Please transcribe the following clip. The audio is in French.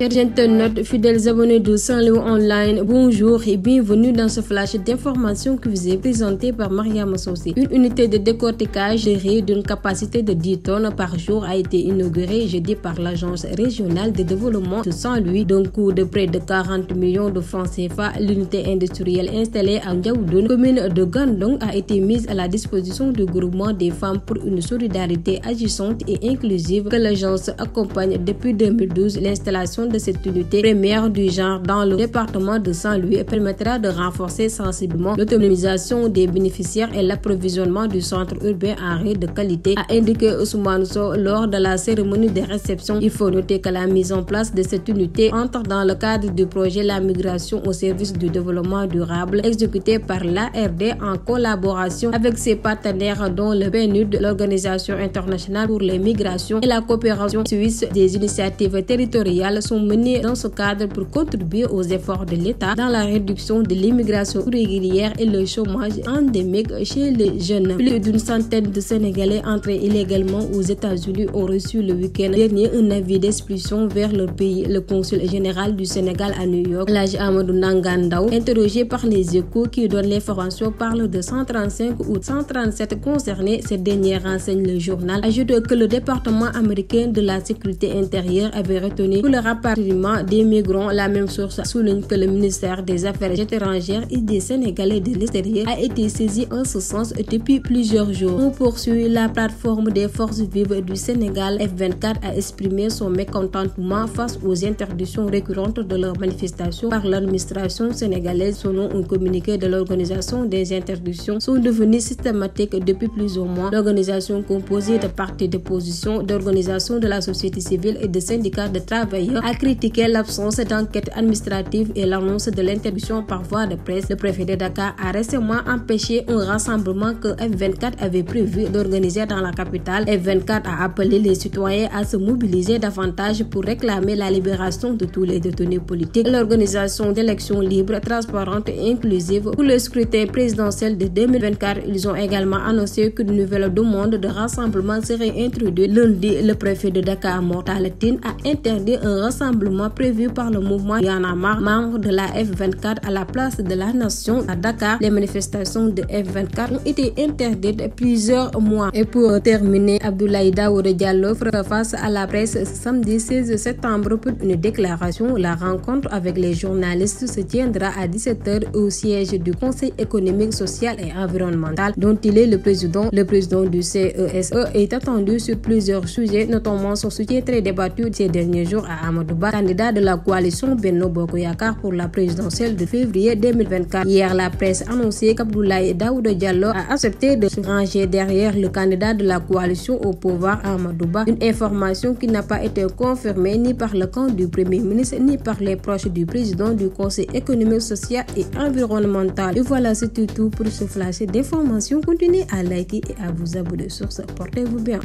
Chers internautes, fidèles abonnés de Saint-Louis Online, bonjour et bienvenue dans ce flash d'informations qui vous est présenté par Mariama Sosé. Une unité de décortiquage de riz d'une capacité de 10 tonnes par jour a été inaugurée jeudi par l'Agence régionale de développement de Saint-Louis. D'un coût de près de 40 millions de francs CFA, l'unité industrielle installée à Ndiaoudoun, commune de Gandon, a été mise à la disposition du groupement des femmes pour une solidarité agissante et inclusive que l'agence accompagne depuis 2012. L'installation de cette unité première du genre dans le département de Saint-Louis permettra de renforcer sensiblement l'autonomisation des bénéficiaires et l'approvisionnement du centre urbain en riz de qualité, a indiqué Ousmane Sow lors de la cérémonie de réception. Il faut noter que la mise en place de cette unité entre dans le cadre du projet La migration au service du développement durable exécuté par l'ARD en collaboration avec ses partenaires dont le PNUD, l'Organisation internationale pour les migrations, et la coopération suisse. Des initiatives territoriales sont menées dans ce cadre pour contribuer aux efforts de l'État dans la réduction de l'immigration irrégulière et le chômage endémique chez les jeunes. Plus d'une centaine de Sénégalais entrés illégalement aux États-Unis ont reçu le week-end dernier un avis d'expulsion vers leur pays. Le consul général du Sénégal à New York, Elhadji Amadou Nangan-Ndaw, interrogé par les Échos qui donnent l'information, parle de 135 ou 137 concernés. Ces derniers renseigne le journal, ajoute que le département américain de la sécurité intérieure avait retenu pour le rapatriement des migrants. La même source souligne que le ministère des Affaires étrangères et des Sénégalais de l'extérieur a été saisi en ce sens depuis plusieurs jours. On poursuit. La plateforme des forces vives du Sénégal F24 a exprimé son mécontentement face aux interdictions récurrentes de leurs manifestations par l'administration sénégalaise. Selon un communiqué de l'organisation, des interdictions sont devenues systématiques depuis plusieurs mois. L'organisation, composée de partis d'opposition, d'organisations de la société civile et de syndicats de travailleurs, a critiqué l'absence d'enquête administrative et l'annonce de l'interdiction par voie de presse. Le préfet de Dakar a récemment empêché un rassemblement que F24 avait prévu d'organiser dans la capitale. F24 a appelé les citoyens à se mobiliser davantage pour réclamer la libération de tous les détenus politiques, l'organisation d'élections libres, transparentes et inclusives pour le scrutin présidentiel de 2024. Ils ont également annoncé qu'une nouvelle demande de rassemblement serait introduite. Lundi, le préfet de Dakar, Mor Talla Tine, a interdit un rassemblement prévu par le mouvement Y'en a marre, membre de la F24, à la place de la Nation à Dakar. Les manifestations de F24 ont été interdites plusieurs mois. Et pour terminer, Abdoulaye Daouda Diallo fera face à la presse samedi 16 septembre pour une déclaration. La rencontre avec les journalistes se tiendra à 17h au siège du Conseil économique, social et environnemental dont il est le président. Le président du CESE est attendu sur plusieurs sujets, notamment son soutien très débattu ces derniers jours à Amadou Ba, candidat de la coalition Benno Bokk Yakaar pour la présidentielle de février 2024. Hier, la presse annonçait qu'Abdoulaye Daouda Diallo a accepté de se ranger derrière le candidat de la coalition au pouvoir, Amadou Ba. Une information qui n'a pas été confirmée ni par le camp du Premier ministre ni par les proches du président du Conseil économique, social et environnemental. Et voilà, c'est tout pour ce flash d'informations. Continuez à liker et à vous abonner sur ce. Portez-vous bien.